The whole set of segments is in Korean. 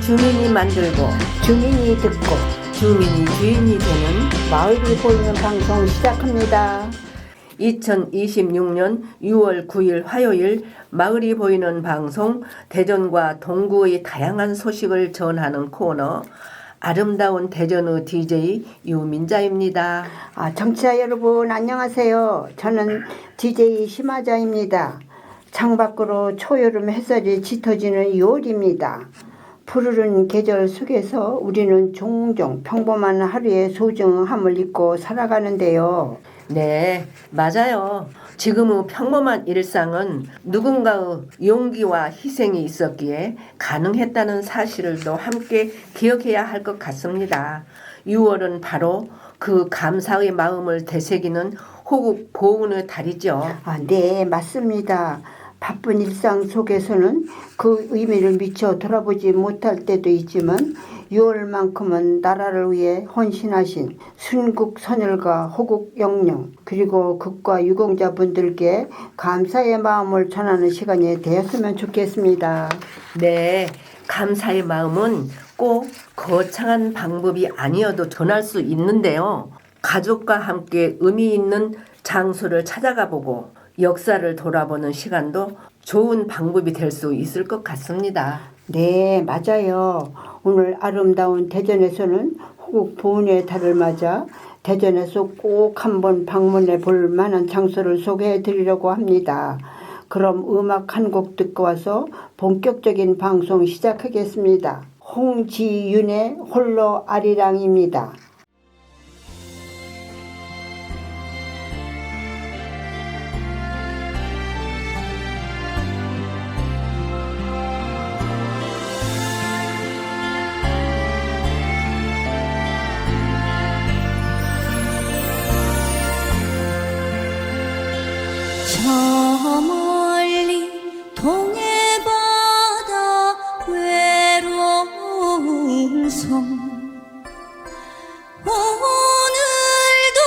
주민이 만들고 주민이 듣고 주민이 주인이 되는 마을이 보이는 방송 시작합니다. 2026년 6월 9일 화요일 마을이 보이는 방송, 대전과 동구의 다양한 소식을 전하는 코너, 아름다운 대전의 DJ 유민자입니다. 청취자 여러분 안녕하세요. 저는 DJ 심하자입니다. 창밖으로 초여름 햇살이 짙어지는 6월입니다. 푸르른 계절 속에서 우리는 종종 평범한 하루의 소중함을 잊고 살아가는데요. 네, 맞아요. 지금의 평범한 일상은 누군가의 용기와 희생이 있었기에 가능했다는 사실을 또 함께 기억해야 할 것 같습니다. 6월은 바로 그 감사의 마음을 되새기는 호국 보훈의 달이죠. 네, 맞습니다. 바쁜 일상 속에서는 그 의미를 미처 돌아보지 못할 때도 있지만 6월만큼은 나라를 위해 헌신하신 순국 선열과 호국 영령 그리고 극과 유공자분들께 감사의 마음을 전하는 시간이 되었으면 좋겠습니다. 네, 감사의 마음은 꼭 거창한 방법이 아니어도 전할 수 있는데요. 가족과 함께 의미 있는 장소를 찾아가 보고 역사를 돌아보는 시간도 좋은 방법이 될 수 있을 것 같습니다. 네, 맞아요. 오늘 아름다운 대전에서는 호국 보훈의 달을 맞아 대전에서 꼭 한번 방문해 볼 만한 장소를 소개해 드리려고 합니다. 그럼 음악 한 곡 듣고 와서 본격적인 방송 시작하겠습니다. 홍지윤의 홀로 아리랑입니다. 저 멀리 동해 바다 외로운 섬 오늘도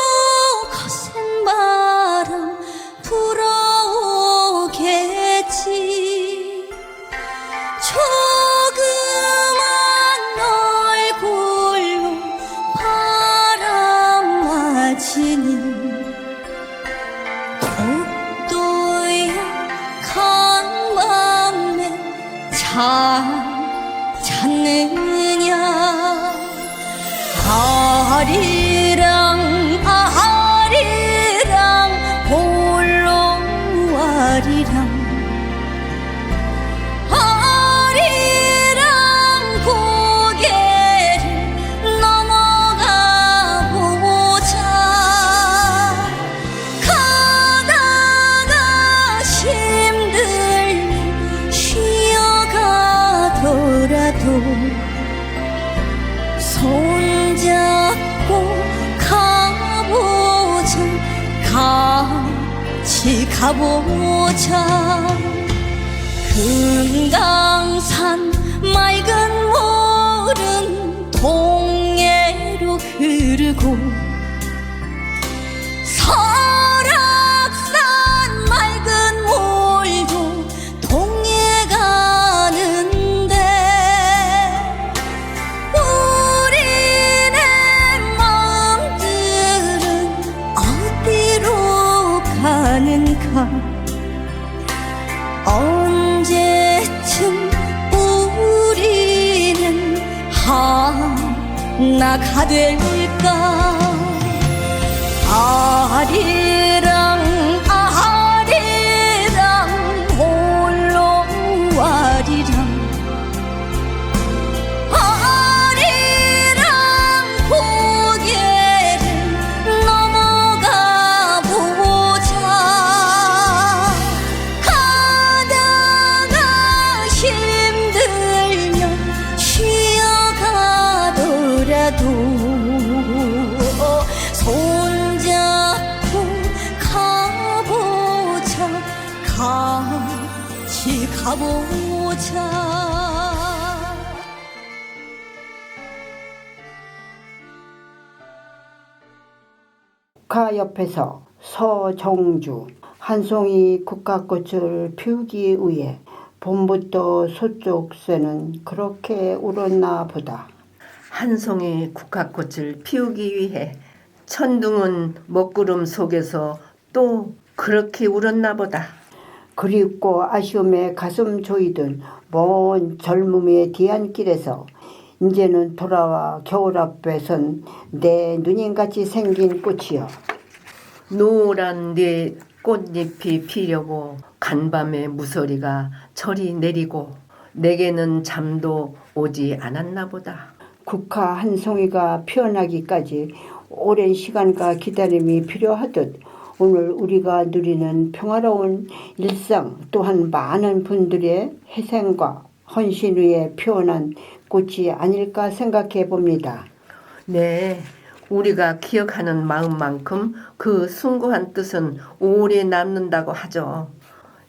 거센 바람 불어오겠지. 조그만 얼굴로 바람 맞으니 찾느냐. 아리랑 아리랑 홀로 아리랑 아리랑 고개를 넘어가 보자. 가다가 힘들면 쉬어가더라도 손잡고 가보자. 같이 가보자. 금강산 맑은 물은 동해로 흐르고 설악산 맑은 물도 동해 가는데 우리네 마음들은 어디로 가는가. 언제쯤 우리는 하나가 될까. 아리랑 아리랑 홀로 아리랑 아리랑 고개를 넘어가 보자. 가다가 힘들면 쉬어가더라도 손잡고 가보자. 같이 가보자. 국화 옆에서 서정주 한 송이 국화꽃을 피우기 위해 봄부터 소쪽 새는 그렇게 울었나 보다. 한 송이 국화꽃을 피우기 위해 천둥은 먹구름 속에서 또 그렇게 울었나 보다. 그립고 아쉬움에 가슴 조이던 먼 젊음의 뒤안길에서 이제는 돌아와 겨울 앞에 선 내 누님같이 생긴 꽃이여. 노란 네 꽃잎이 피려고 간밤에 무서리가 철이 내리고 내게는 잠도 오지 않았나 보다. 국화 한 송이가 피어나기까지 오랜 시간과 기다림이 필요하듯 오늘 우리가 누리는 평화로운 일상 또한 많은 분들의 희생과 헌신 위에 피어난 꽃이 아닐까 생각해 봅니다. 네, 우리가 기억하는 마음만큼 그 숭고한 뜻은 오래 남는다고 하죠.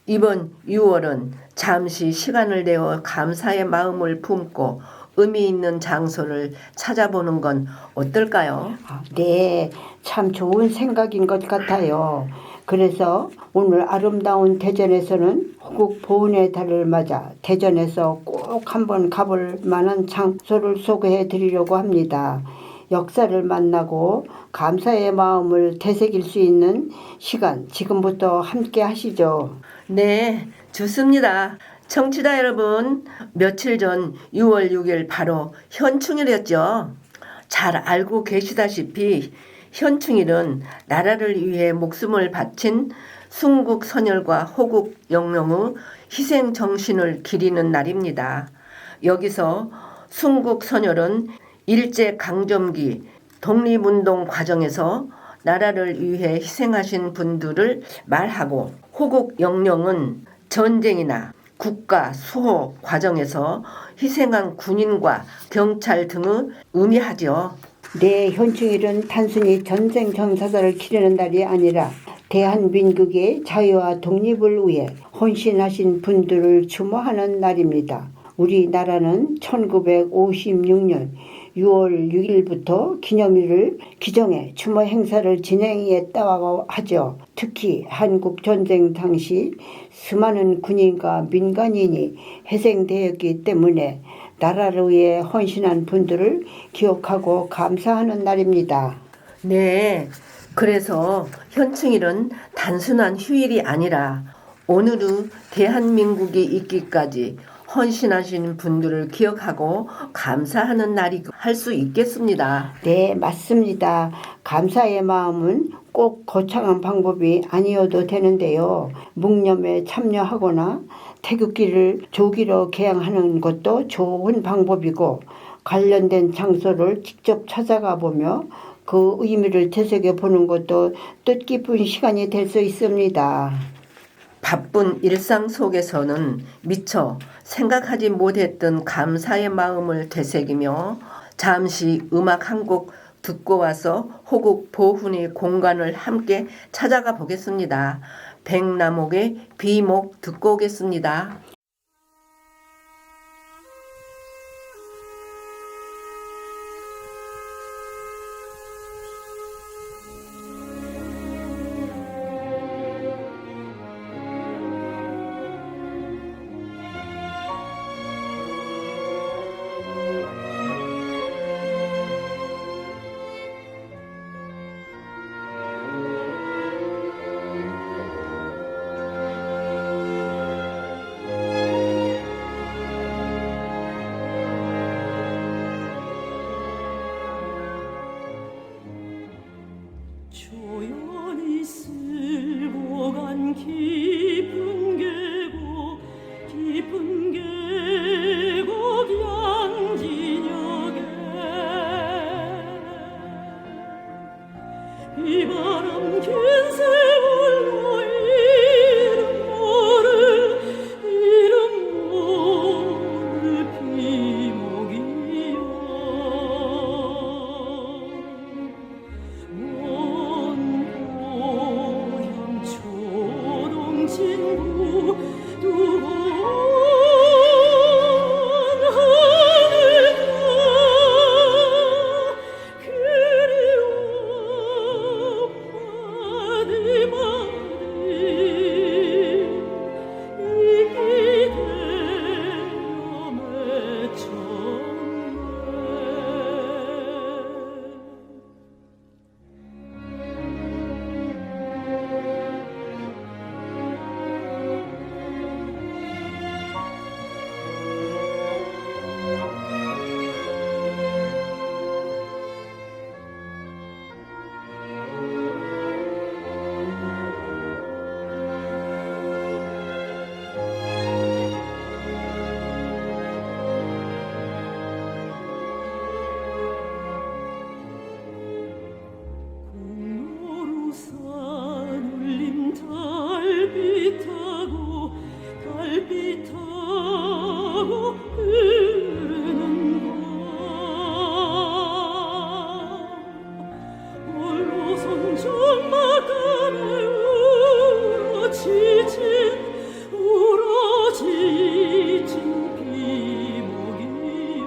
이번 6월은 잠시 시간을 내어 감사의 마음을 품고 의미 있는 장소를 찾아보는 건 어떨까요? 네, 참 좋은 생각인 것 같아요. 그래서 오늘 아름다운 대전에서는 호국 보훈의 달을 맞아 대전에서 꼭 한번 가볼 만한 장소를 소개해 드리려고 합니다. 역사를 만나고 감사의 마음을 되새길 수 있는 시간 지금부터 함께 하시죠. 네, 좋습니다. 청취자 여러분, 며칠 전 6월 6일 바로 현충일이었죠. 잘 알고 계시다시피 현충일은 나라를 위해 목숨을 바친 순국 선열과 호국 영령의 희생 정신을 기리는 날입니다. 여기서 순국 선열은 일제 강점기 독립운동 과정에서 나라를 위해 희생하신 분들을 말하고 호국 영령은 전쟁이나 국가 수호 과정에서 희생한 군인과 경찰 등을 의미하죠. 네, 현충일은 단순히 전쟁 전사자를 기리는 날이 아니라 대한민국의 자유와 독립을 위해 헌신하신 분들을 추모하는 날입니다. 우리나라는 1956년 6월 6일부터 기념일을 기정해 추모 행사를 진행했다고 하죠. 특히 한국전쟁 당시 수많은 군인과 민간인이 희생되었기 때문에 나라를 위해 헌신한 분들을 기억하고 감사하는 날입니다. 네, 그래서 현충일은 단순한 휴일이 아니라 오늘의 대한민국이 있기까지 헌신하신 분들을 기억하고 감사하는 날이 할 수 있겠습니다. 네, 맞습니다. 감사의 마음은 꼭 거창한 방법이 아니어도 되는데요. 묵념에 참여하거나 태극기를 조기로 개양하는 것도 좋은 방법이고 관련된 장소를 직접 찾아가 보며 그 의미를 되새겨 보는 것도 뜻깊은 시간이 될 수 있습니다. 바쁜 일상 속에서는 미처 생각하지 못했던 감사의 마음을 되새기며 잠시 음악 한 곡 듣고 와서 호국 보훈의 공간을 함께 찾아가 보겠습니다. 백남옥의 비목 듣고 오겠습니다. 조연히 쓸고 간 깊은 계곡 양진역에 이 바람 긴 세월로 이름 모를 비목이여 친구 두번 하늘가 그리워 마디마디 이기되 타고 흐르는가 홀로 손전막감에 울어지친 비목이여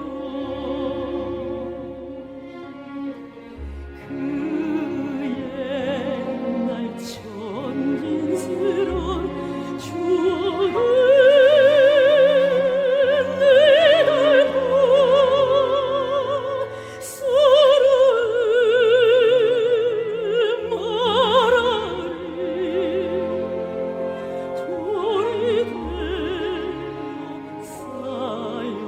그 옛날 천진스런 추억은 내달고 서로의 말아리 돌이 되어 쌓였네.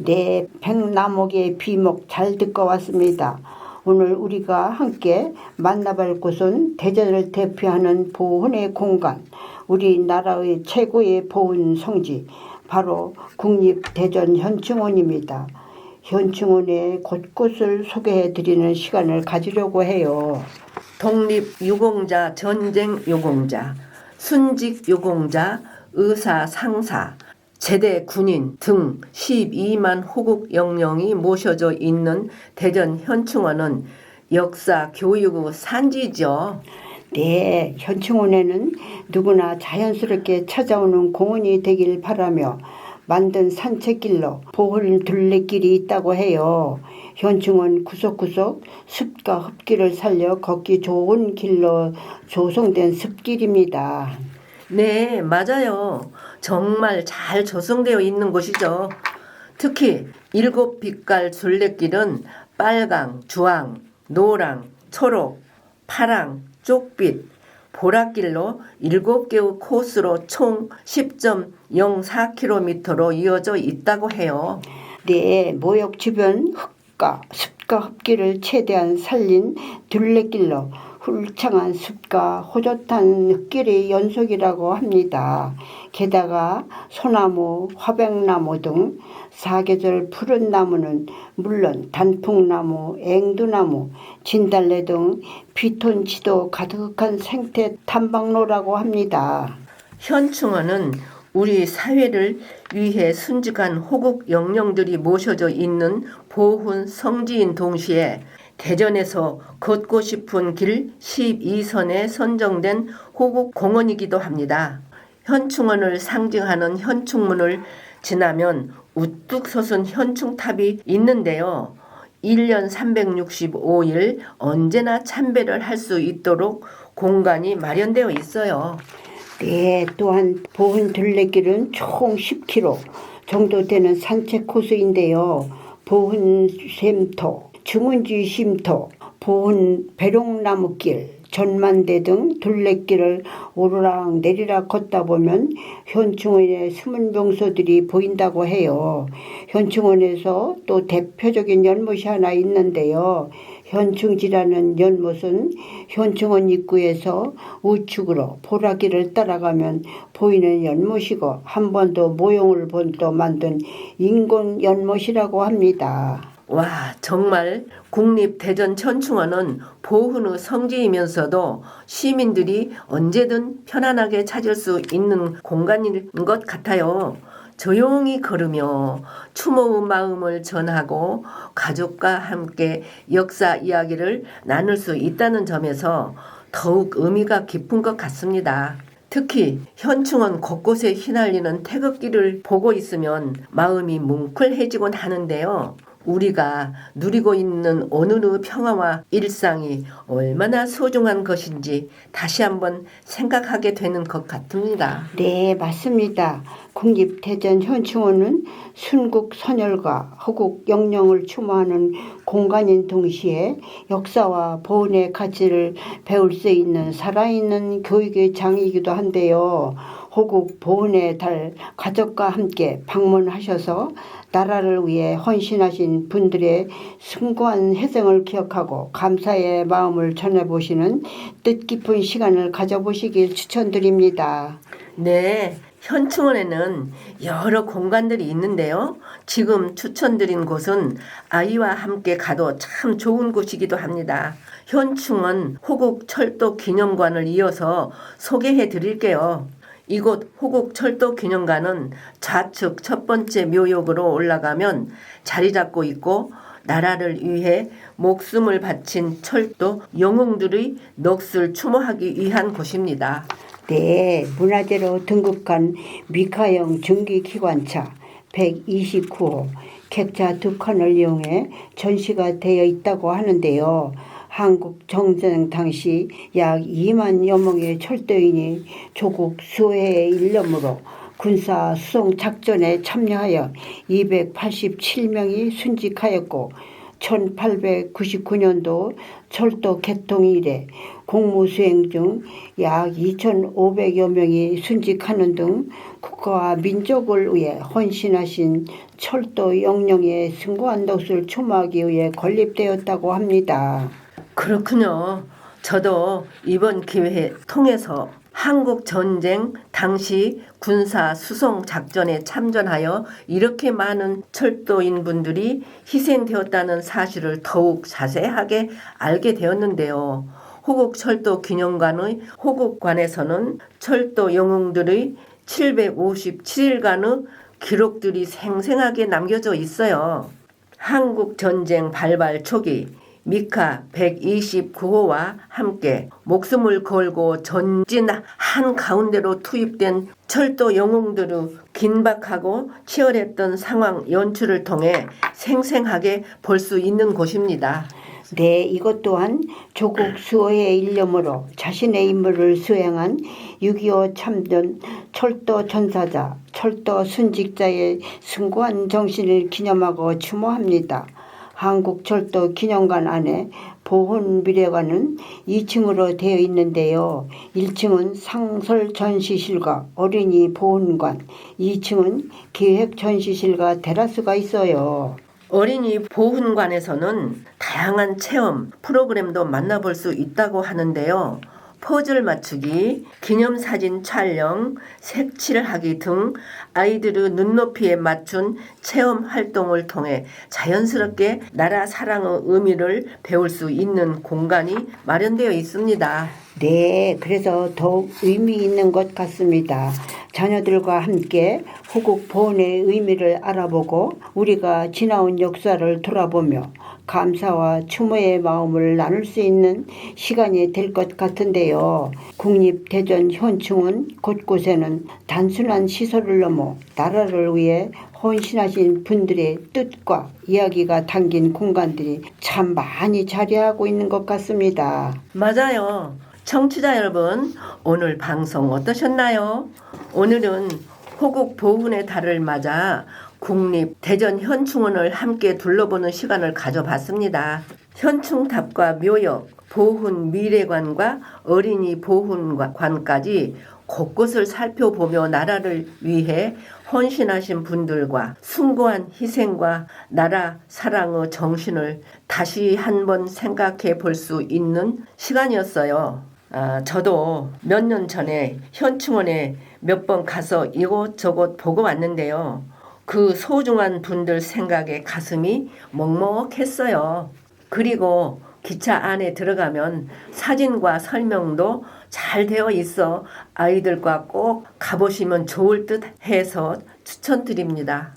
네, 백나목의 비목 잘 듣고 왔습니다. 오늘 우리가 함께 만나볼 곳은 대전을 대표하는 보훈의 공간, 우리나라의 최고의 보훈 성지, 바로 국립대전현충원입니다. 현충원의 곳곳을 소개해드리는 시간을 가지려고 해요. 독립유공자, 전쟁유공자, 순직유공자, 의사, 상사, 제대 군인 등 12만 호국 영령이 모셔져 있는 대전 현충원은 역사 교육의 산지죠. 네, 현충원에는 누구나 자연스럽게 찾아오는 공원이 되길 바라며 만든 산책길로 보훈 둘레길이 있다고 해요. 현충원 구석구석 습과 흡기를 살려 걷기 좋은 길로 조성된 습길입니다. 네, 맞아요. 정말 잘 조성되어 있는 곳이죠. 특히 7빛깔 둘레길은 빨강, 주황, 노랑, 초록, 파랑, 쪽빛, 보랏길로 7개의 코스로 총 10.04km로 이어져 있다고 해요. 네, 모역 주변 흙과 습과 흡기를 최대한 살린 둘레길로 울창한 숲과 호젓한 흙길의 연속이라고 합니다. 게다가 소나무, 화백나무 등 사계절 푸른 나무는 물론 단풍나무, 앵두나무, 진달래 등 피톤치도 가득한 생태 탐방로라고 합니다. 현충원은 우리 사회를 위해 순직한 호국 영령들이 모셔져 있는 보훈 성지인 동시에 대전에서 걷고 싶은 길 12선에 선정된 호국 공원이기도 합니다. 현충원을 상징하는 현충문을 지나면 우뚝 솟은 현충탑이 있는데요. 1년 365일 언제나 참배를 할 수 있도록 공간이 마련되어 있어요. 네, 또한 보훈 둘레길은 총 10km 정도 되는 산책 코스인데요. 보훈 샘터, 중은지 쉼터, 보훈 배롱나무길, 전만대 등 둘레길을 오르락 내리락 걷다 보면 현충원의 숨은 명소들이 보인다고 해요. 현충원에서 또 대표적인 연못이 하나 있는데요. 현충지라는 연못은 현충원 입구에서 우측으로 보라길을 따라가면 보이는 연못이고 한 번도 모형을 본또 만든 인공 연못이라고 합니다. 와, 정말 국립대전현충원은 보훈의 성지이면서도 시민들이 언제든 편안하게 찾을 수 있는 공간인 것 같아요. 조용히 걸으며 추모의 마음을 전하고 가족과 함께 역사 이야기를 나눌 수 있다는 점에서 더욱 의미가 깊은 것 같습니다. 특히 현충원 곳곳에 휘날리는 태극기를 보고 있으면 마음이 뭉클해지곤 하는데요. 우리가 누리고 있는 오늘의 평화와 일상이 얼마나 소중한 것인지 다시 한번 생각하게 되는 것 같습니다. 네, 맞습니다. 국립대전현충원은 순국 선열과 허국 영령을 추모하는 공간인 동시에 역사와 보훈의 가치를 배울 수 있는 살아있는 교육의 장이기도 한데요. 호국 보훈의 달 가족과 함께 방문하셔서 나라를 위해 헌신하신 분들의 숭고한 희생을 기억하고 감사의 마음을 전해보시는 뜻깊은 시간을 가져보시길 추천드립니다. 네, 현충원에는 여러 공간들이 있는데요. 지금 추천드린 곳은 아이와 함께 가도 참 좋은 곳이기도 합니다. 현충원 호국철도기념관을 이어서 소개해 드릴게요. 이곳 호국철도기념관은 좌측 첫 번째 묘역으로 올라가면 자리 잡고 있고 나라를 위해 목숨을 바친 철도 영웅들의 넋을 추모하기 위한 곳입니다. 네, 문화재로 등극한 미카형 증기기관차 129호 객차 2칸을 이용해 전시가 되어 있다고 하는데요. 한국 정전 당시 약 2만여 명의 철도인이 조국 수호의 일념으로 군사 수송 작전에 참여하여 287명이 순직하였고 1899년도 철도 개통 이래 공무 수행 중 약 2,500여 명이 순직하는 등 국가와 민족을 위해 헌신하신 철도 영령의 숭고한 넋을 추모하기 위해 건립되었다고 합니다. 그렇군요. 저도 이번 기회에 통해서 한국 전쟁 당시 군사 수송 작전에 참전하여 이렇게 많은 철도인 분들이 희생되었다는 사실을 더욱 자세하게 알게 되었는데요. 호국철도기념관의 호국관에서는 철도 영웅들의 757일간의 기록들이 생생하게 남겨져 있어요. 한국 전쟁 발발 초기 미카 129호와 함께 목숨을 걸고 전진 한가운데로 투입된 철도 영웅들의 긴박하고 치열했던 상황 연출을 통해 생생하게 볼 수 있는 곳입니다. 네, 이것 또한 조국 수호의 일념으로 자신의 임무를 수행한 6.25 참전 철도 전사자, 철도 순직자의 숭고한 정신을 기념하고 추모합니다. 한국철도기념관 안에 보훈미래관은 2층으로 되어 있는데요. 1층은 상설전시실과 어린이 보훈관, 2층은 기획전시실과 테라스가 있어요. 어린이 보훈관에서는 다양한 체험 프로그램도 만나볼 수 있다고 하는데요. 퍼즐 맞추기, 기념사진 촬영, 색칠하기 등 아이들의 눈높이에 맞춘 체험 활동을 통해 자연스럽게 나라 사랑의 의미를 배울 수 있는 공간이 마련되어 있습니다. 네, 그래서 더욱 의미 있는 것 같습니다. 자녀들과 함께 호국 보훈의 의미를 알아보고 우리가 지나온 역사를 돌아보며 감사와 추모의 마음을 나눌 수 있는 시간이 될 것 같은데요. 국립대전현충원 곳곳에는 단순한 시설을 넘어 나라를 위해 헌신하신 분들의 뜻과 이야기가 담긴 공간들이 참 많이 자리하고 있는 것 같습니다. 맞아요. 청취자 여러분, 오늘 방송 어떠셨나요? 오늘은 호국 보훈의 달을 맞아 국립대전현충원을 함께 둘러보는 시간을 가져봤습니다. 현충탑과 묘역, 보훈미래관과 어린이 보훈관까지 곳곳을 살펴보며 나라를 위해 헌신하신 분들과 숭고한 희생과 나라 사랑의 정신을 다시 한번 생각해 볼 수 있는 시간이었어요. 저도 몇 년 전에 현충원에 몇 번 가서 이곳저곳 보고 왔는데요. 그 소중한 분들 생각에 가슴이 먹먹했어요. 그리고 기차 안에 들어가면 사진과 설명도 잘 되어 있어 아이들과 꼭 가보시면 좋을 듯 해서 추천드립니다.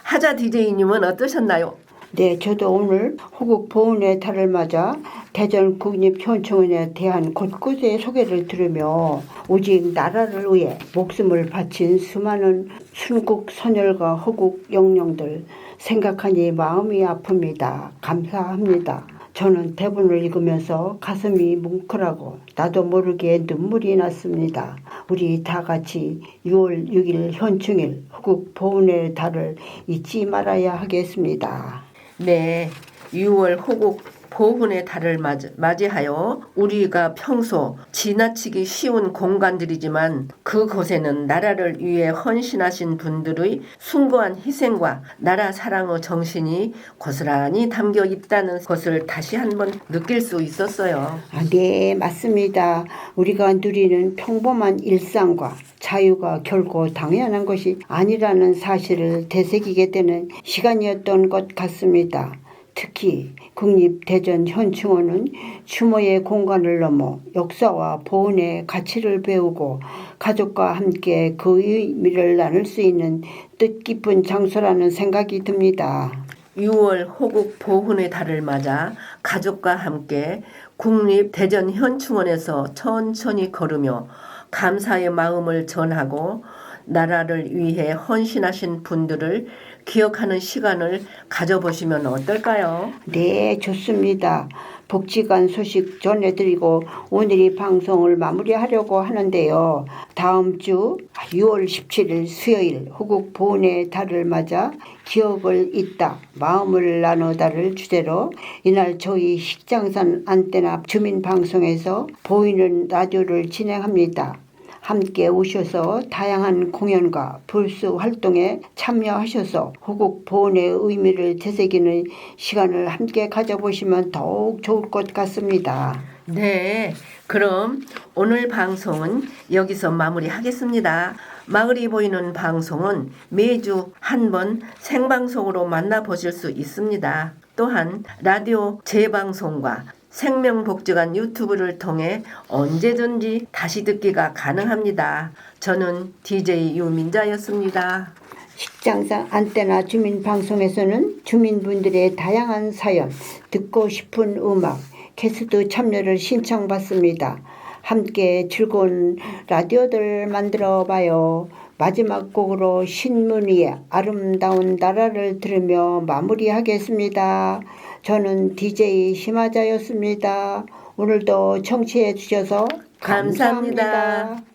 하자 DJ님은 어떠셨나요? 네, 저도 오늘 호국 보훈의 달을 맞아 대전 국립현충원에 대한 곳곳의 소개를 들으며 오직 나라를 위해 목숨을 바친 수많은 순국 선열과 호국 영령들 생각하니 마음이 아픕니다. 감사합니다. 저는 대본을 읽으면서 가슴이 뭉클하고 나도 모르게 눈물이 났습니다. 우리 다 같이 6월 6일 현충일 호국 보훈의 달을 잊지 말아야 하겠습니다. 네, 6월 호국 보훈의 달을 맞이하여 우리가 평소 지나치기 쉬운 공간들이지만 그곳에는 나라를 위해 헌신하신 분들의 숭고한 희생과 나라 사랑의 정신이 고스란히 담겨 있다는 것을 다시 한번 느낄 수 있었어요. 네, 맞습니다. 우리가 누리는 평범한 일상과 자유가 결코 당연한 것이 아니라는 사실을 되새기게 되는 시간이었던 것 같습니다. 특히 국립대전현충원은 추모의 공간을 넘어 역사와 보훈의 가치를 배우고 가족과 함께 그 의미를 나눌 수 있는 뜻깊은 장소라는 생각이 듭니다. 6월 호국 보훈의 달을 맞아 가족과 함께 국립대전현충원에서 천천히 걸으며 감사의 마음을 전하고 나라를 위해 헌신하신 분들을 기억하는 시간을 가져보시면 어떨까요? 네, 좋습니다. 복지관 소식 전해드리고 오늘 이 방송을 마무리하려고 하는데요. 다음 주 6월 17일 수요일 호국 보훈의 달을 맞아 기억을 잇다 마음을 나누다를 주제로 이날 저희 식장산 안테나 주민방송에서 보이는 라디오를 진행합니다. 함께 오셔서 다양한 공연과 불수 활동에 참여하셔서 호국 보훈의 의미를 되새기는 시간을 함께 가져보시면 더욱 좋을 것 같습니다. 네, 그럼 오늘 방송은 여기서 마무리하겠습니다. 마을이 보이는 방송은 매주 한 번 생방송으로 만나보실 수 있습니다. 또한 라디오 재방송과 생명복지관 유튜브를 통해 언제든지 다시 듣기가 가능합니다. 저는 DJ 유민자였습니다. 식장산 안테나 주민방송에서는 주민분들의 다양한 사연, 듣고 싶은 음악, 게스트 참여를 신청받습니다. 함께 즐거운 라디오들 만들어봐요. 마지막 곡으로 신문위의 아름다운 나라를 들으며 마무리하겠습니다. 저는 DJ 심하자였습니다. 오늘도 청취해 주셔서 감사합니다. 감사합니다.